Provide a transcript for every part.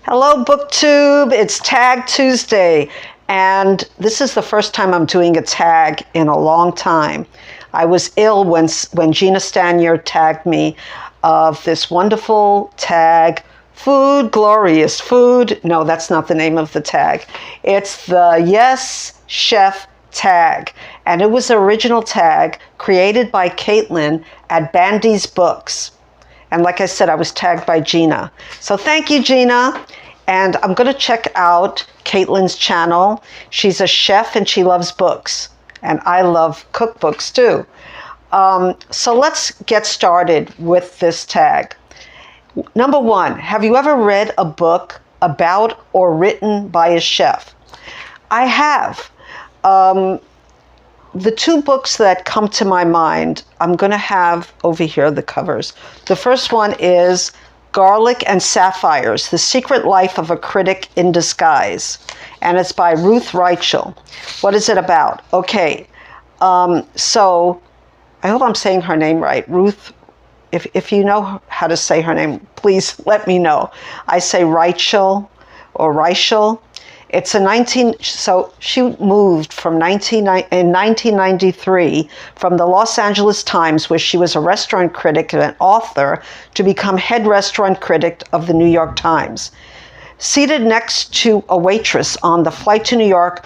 Hello, booktube. It's Tag Tuesday, and this is the first time I'm doing a tag in a long time. I was ill when Gina Stanyor tagged me of this wonderful tag, Food, Glorious Food. No, that's not the name of the tag. It's the Yes Chef tag, and it was an original tag created by Caitlin at Bandy's Books. And like I said, I was tagged by Gina. So thank you, Gina. And I'm going to check out Caitlin's channel. She's a chef and she loves books. And I love cookbooks too. So let's get started with this tag. Number one, have you ever read a book about or written by a chef? I have. The two books that come to my mind, I'm going to have over here the covers. The first one is Garlic and Sapphires, The Secret Life of a Critic in Disguise. And it's by Ruth Reichel. What is it about? Okay, so I hope I'm saying her name right. Ruth, if you know how to say her name, please let me know. I say Reichel or Reichel. It's so she moved in 1993 from the Los Angeles Times, where she was a restaurant critic and an author, to become head restaurant critic of the New York Times. Seated next to a waitress on the flight to New York,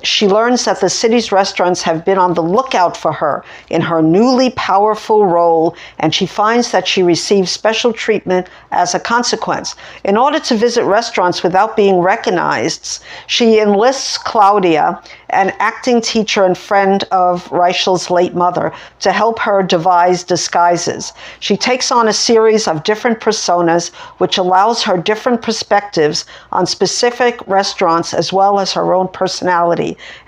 she learns that the city's restaurants have been on the lookout for her in her newly powerful role, and she finds that she receives special treatment as a consequence. In order to visit restaurants without being recognized, she enlists Claudia, an acting teacher and friend of Reichel's late mother, to help her devise disguises. She takes on a series of different personas, which allows her different perspectives on specific restaurants as well as her own personality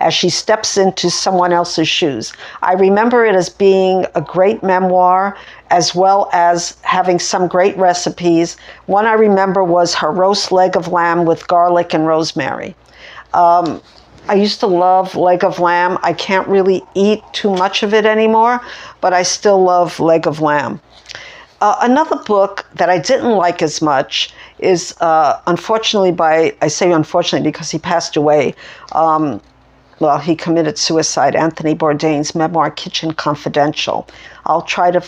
as she steps into someone else's shoes. I remember it as being a great memoir, as well as having some great recipes. One I remember was her roast leg of lamb with garlic and rosemary. I used to love leg of lamb. I can't really eat too much of it anymore, but I still love leg of lamb. Another book that I didn't like as much is, unfortunately, I say unfortunately because he passed away. He committed suicide, Anthony Bourdain's Memoir, Kitchen Confidential. I'll try to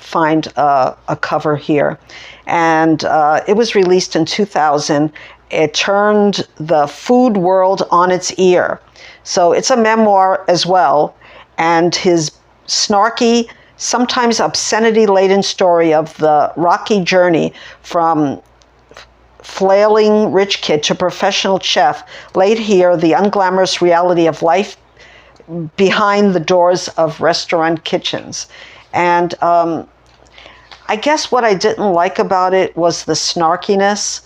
find a cover here. And it was released in 2000. It turned the food world on its ear. So it's a memoir as well. And his snarky, sometimes obscenity-laden story of the rocky journey from flailing rich kid to professional chef laid here the unglamorous reality of life behind the doors of restaurant kitchens. And I guess what I didn't like about it was the snarkiness.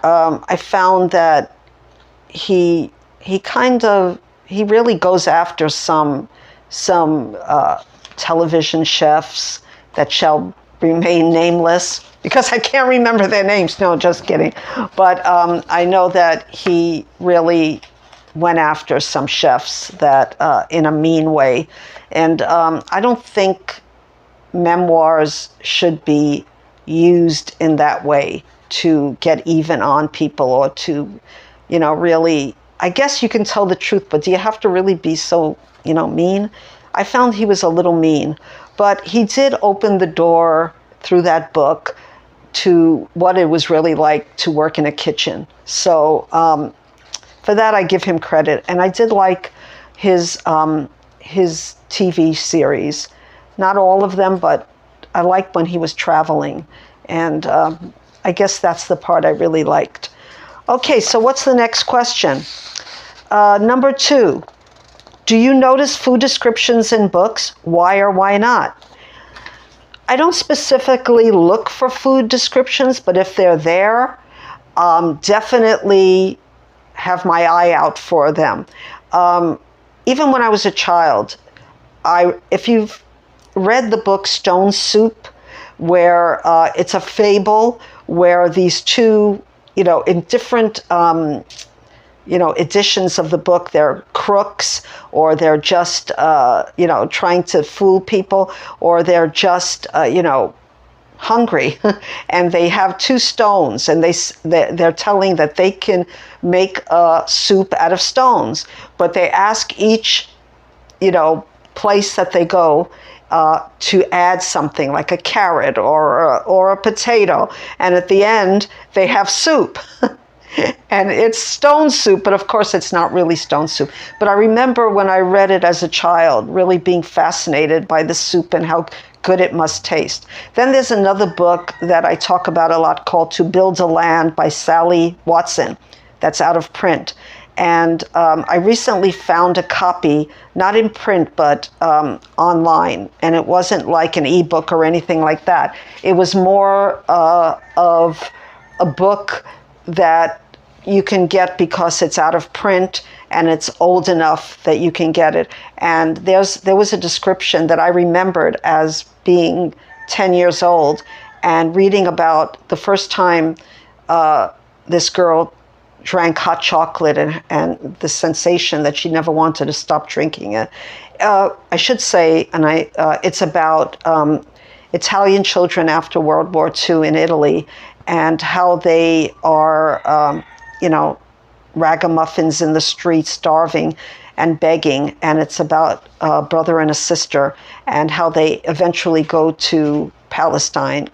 I found that he really goes after some television chefs that shall remain nameless, because I can't remember their names. No, just kidding. But I know that he really went after some chefs that in a mean way. And I don't think memoirs should be used in that way to get even on people, or to, really, I guess you can tell the truth, but do you have to really be so, mean? I found he was a little mean, but he did open the door through that book to what it was really like to work in a kitchen. So for that, I give him credit. And I did like his TV series. Not all of them, but I liked when he was traveling. And I guess that's the part I really liked. Okay, so what's the next question? Number 2, do you notice food descriptions in books? Why or why not? I don't specifically look for food descriptions, but if they're there, definitely have my eye out for them. Even when I was a child, if you've read the book Stone Soup, where it's a fable where these two, in different, editions of the book, they're crooks, or they're just, trying to fool people, or they're just, hungry, and they have two stones, and they're telling that they can make a soup out of stones, but they ask each, place that they go to add something like a carrot or a potato, and at the end they have soup. And it's stone soup, but of course it's not really stone soup. But I remember when I read it as a child, really being fascinated by the soup and how good it must taste. Then there's another book that I talk about a lot called To Build a Land by Sally Watson, that's out of print. And I recently found a copy, not in print, but online. And it wasn't like an ebook or anything like that. It was more of a book that you can get because it's out of print and it's old enough that you can get it. And there was a description that I remembered as being 10 years old and reading about the first time this girl drank hot chocolate and the sensation that she never wanted to stop drinking it. I should say, it's about Italian children after World War II in Italy and how they are, ragamuffins in the streets, starving and begging. And it's about a brother and a sister and how they eventually go to Palestine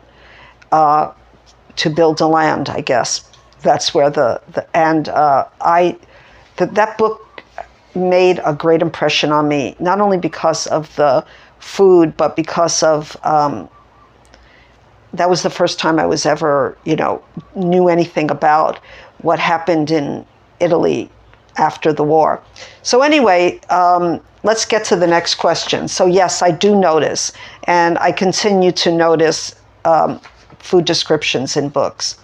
to build a land, I guess. That's where that book made a great impression on me, not only because of the food, but because of, that was the first time I was ever, knew anything about what happened in Italy after the war. So anyway, let's get to the next question. So yes, I do notice, and I continue to notice food descriptions in books.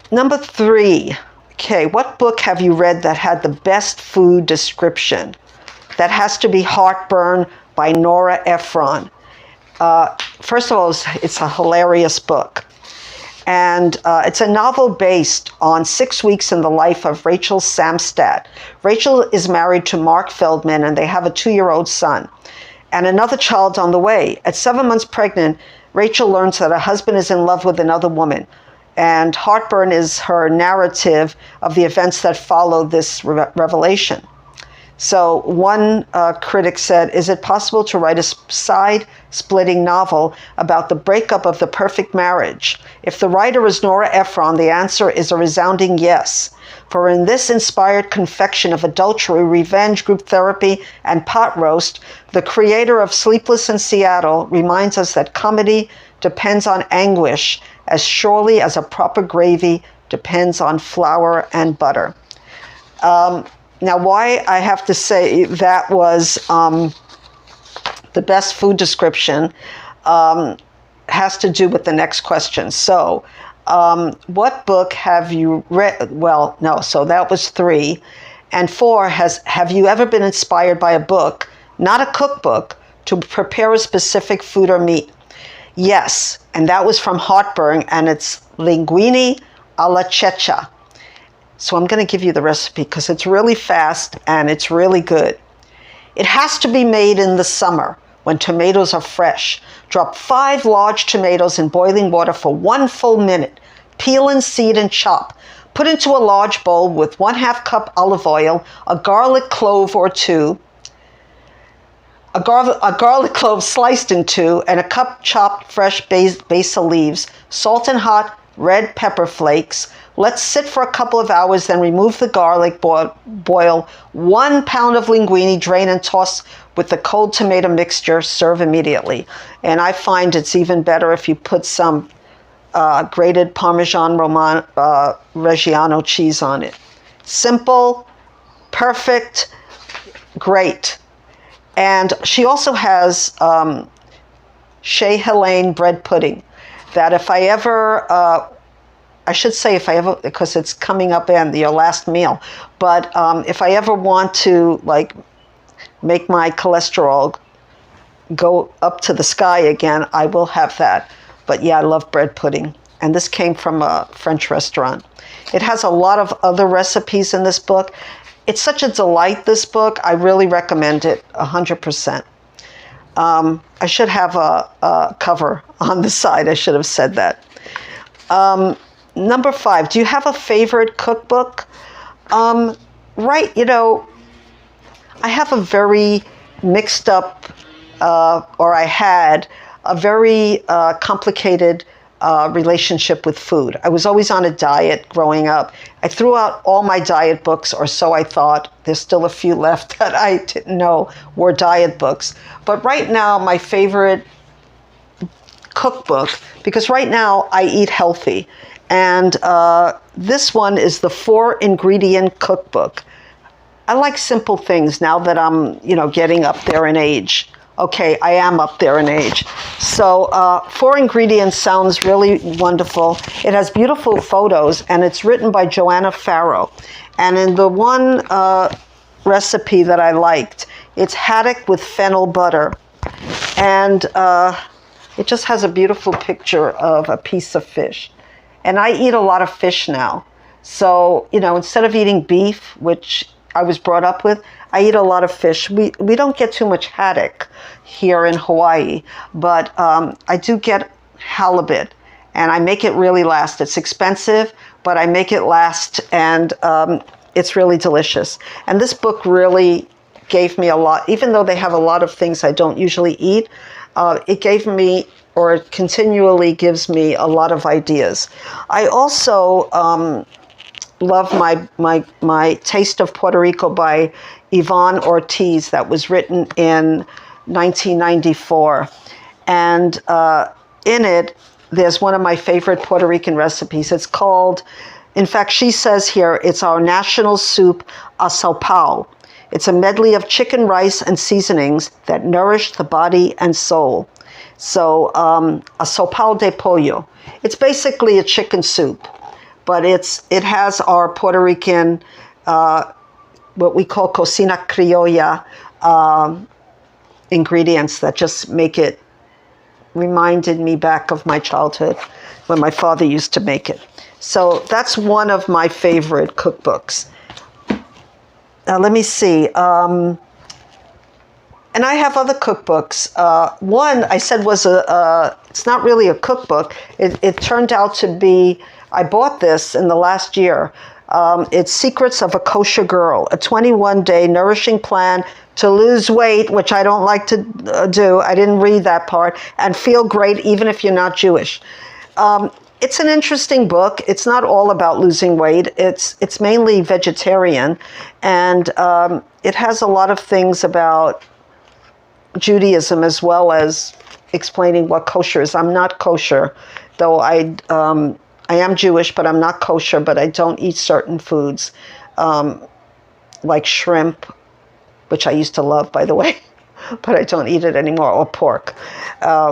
Number 3, okay, what book have you read that had the best food description? That has to be Heartburn by Nora Ephron. First of all, it's a hilarious book. And it's a novel based on 6 weeks in the life of Rachel Samstadt. Rachel is married to Mark Feldman, and they have a 2-year-old son and another child on the way. At 7 months pregnant, Rachel learns that her husband is in love with another woman. And Heartburn is her narrative of the events that follow this revelation. So one critic said, is it possible to write a side-splitting novel about the breakup of the perfect marriage? If the writer is Nora Ephron, the answer is a resounding yes. For in this inspired confection of adultery, revenge, group therapy, and pot roast, the creator of Sleepless in Seattle reminds us that comedy depends on anguish as surely as a proper gravy depends on flour and butter. Now, why I have to say that was the best food description has to do with the next question. So, what book have you read? Well, no, so that was 3. And 4, have you ever been inspired by a book, not a cookbook, to prepare a specific food or meat? Yes, and that was from Heartburn, and it's Linguine alla Cecca. So I'm going to give you the recipe because it's really fast and it's really good. It has to be made in the summer when tomatoes are fresh. Drop 5 large tomatoes in boiling water for 1 full minute. Peel and seed and chop. Put into a large bowl with 1/2 cup olive oil, a garlic clove or 2, a garlic clove sliced in 2, and a cup chopped fresh basil leaves, salt and hot red pepper flakes. Let's sit for a couple of hours, then remove the garlic, boil 1 pound of linguine, drain and toss with the cold tomato mixture, serve immediately. And I find it's even better if you put some grated Parmesan Reggiano cheese on it. Simple, perfect, great. And she also has Chez Helene bread pudding that if I ever, because it's coming up in your last meal, but if I ever want to make my cholesterol go up to the sky again, I will have that. But yeah, I love bread pudding. And this came from a French restaurant. It has a lot of other recipes in this book. It's such a delight, this book. I really recommend it 100%. I should have a cover on the side. I should have said that. Number 5, do you have a favorite cookbook? Right, I have a very mixed up, or I had a very complicated relationship with food. I was always on a diet growing up. I threw out all my diet books, or so I thought. There's still a few left that I didn't know were diet books. But right now, my favorite cookbook, because right now I eat healthy, and this one is the 4-ingredient cookbook. I like simple things now that I'm, getting up there in age. Okay, I am up there in age. So 4 ingredients sounds really wonderful. It has beautiful photos, and it's written by Joanna Farrow. And in the one recipe that I liked, it's haddock with fennel butter. And it just has a beautiful picture of a piece of fish. And I eat a lot of fish now. So, instead of eating beef, which I was brought up with, I eat a lot of fish. We don't get too much haddock here in Hawaii, but I do get halibut, and I make it really last. It's expensive, but I make it last, and it's really delicious. And this book really gave me a lot, even though they have a lot of things I don't usually eat. It gave me, or it continually gives me, a lot of ideas. I also love my Taste of Puerto Rico by Yvonne Ortiz, that was written in 1994. And in it, there's one of my favorite Puerto Rican recipes. It's called, in fact, she says here, it's our national soup, asopao. It's a medley of chicken, rice, and seasonings that nourish the body and soul. So, asopao de pollo. It's basically a chicken soup, but it has our Puerto Rican, what we call cocina criolla ingredients that just make it, reminded me back of my childhood when my father used to make it. So that's one of my favorite cookbooks. Let me see. And I have other cookbooks. One I said was it's not really a cookbook. It turned out to be, I bought this in the last year. It's Secrets of a Kosher Girl, a 21-day nourishing plan to lose weight, which I don't like to do. I didn't read that part, and feel great even if you're not Jewish. It's an interesting book. It's not all about losing weight. It's mainly vegetarian, and it has a lot of things about Judaism as well as explaining what kosher is. I'm not kosher, though I am Jewish, but I'm not kosher, but I don't eat certain foods, like shrimp, which I used to love, by the way, but I don't eat it anymore, or pork,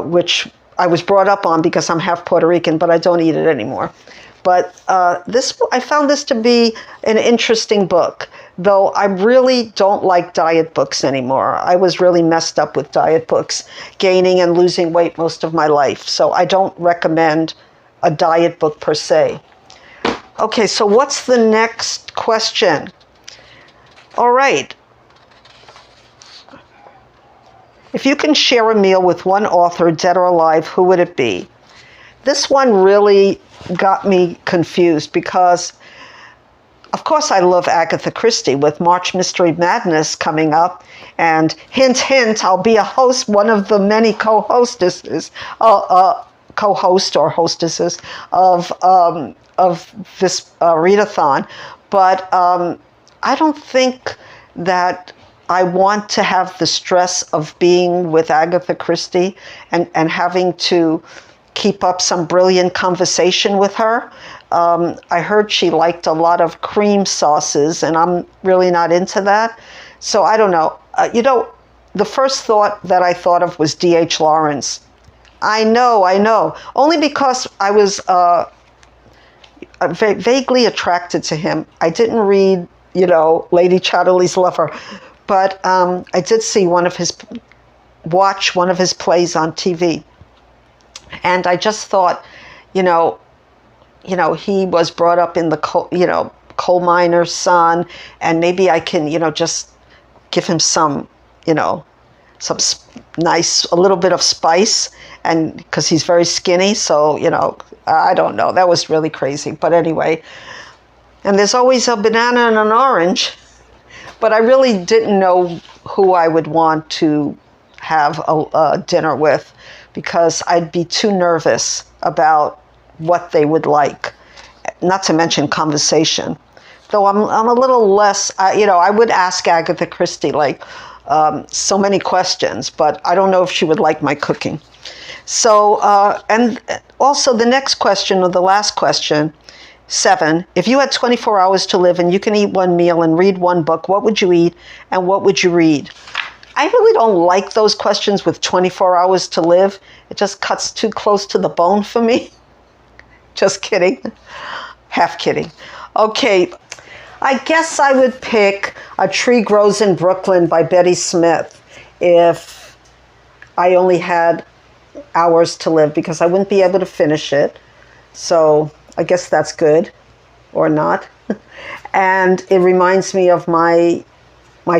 which I was brought up on because I'm half Puerto Rican, but I don't eat it anymore. But I found this to be an interesting book, though I really don't like diet books anymore. I was really messed up with diet books, gaining and losing weight most of my life. So I don't recommend a diet book per se. Okay, so what's the next question? All right. If you can share a meal with one author, dead or alive, who would it be? This one really got me confused because, of course, I love Agatha Christie with March Mystery Madness coming up. And hint, hint, I'll be a host, one of the many co-hostesses, co-host or hostesses of this readathon. But I don't think that I want to have the stress of being with Agatha Christie and having to keep up some brilliant conversation with her. I heard she liked a lot of cream sauces, and I'm really not into that. So I don't know. The first thought that I thought of was D.H. Lawrence. I know. Only because I was vaguely attracted to him. I didn't read, Lady Chatterley's Lover, but I did watch one of his plays on TV. And I just thought, he was brought up in the coal miner's son, and maybe I can, just give him some, some nice, a little bit of spice, and because he's very skinny, so, you know, I don't know. That was really crazy. But anyway, and there's always a banana and an orange. But I really didn't know who I would want to have a dinner with, because I'd be too nervous about what they would like, not to mention conversation. Though I'm a little less, you know, I would ask Agatha Christie like so many questions, but I don't know if she would like my cooking. So, and also the next question, or the last question, 7, if you had 24 hours to live and you can eat one meal and read one book, what would you eat and what would you read? I really don't like those questions with 24 hours to live. It just cuts too close to the bone for me. Just kidding. Half kidding. Okay, I guess I would pick A Tree Grows in Brooklyn by Betty Smith if I only had hours to live, because I wouldn't be able to finish it. So I guess that's good, or not. And it reminds me of my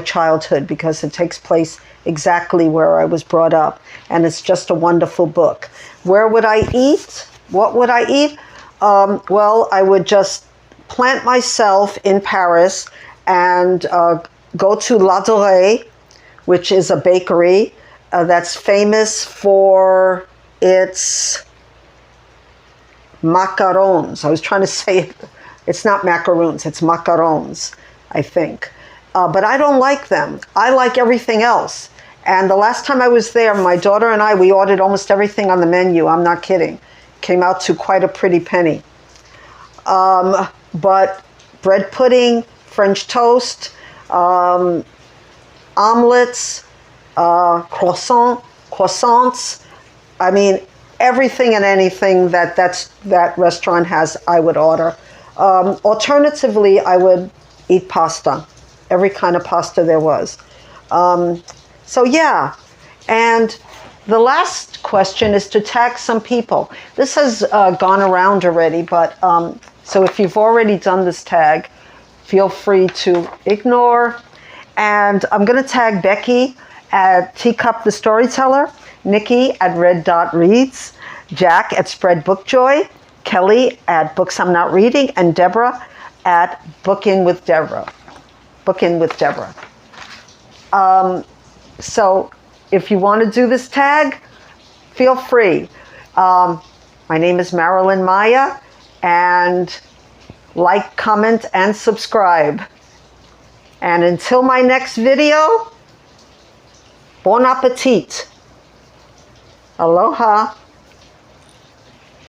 childhood, because it takes place exactly where I was brought up. And it's just a wonderful book. Where would I eat? What would I eat? Well, I would just plant myself in Paris and go to La Dorée, which is a bakery that's famous for its macarons. I was trying to say it. It's not macaroons, it's macarons, I think. But I don't like them. I like everything else. And the last time I was there, my daughter and I, we ordered almost everything on the menu. I'm not kidding. Came out to quite a pretty penny. But bread pudding, French toast, omelets, croissants. I mean, everything and anything that restaurant has, I would order. Alternatively, I would eat pasta, every kind of pasta there was. So yeah, and the last question is to tag some people. This has gone around already, but so if you've already done this tag, feel free to ignore. And I'm going to tag Becky at Teacup the Storyteller, Nikki at Red Dot Reads, Jack at Spread Book Joy, Kelly at Books I'm Not Reading, and Deborah at Booking with Deborah. Booking with Deborah. So if you want to do this tag, feel free. My name is Marilyn Maya, and like, comment, and subscribe. And until my next video, bon appetit. Aloha.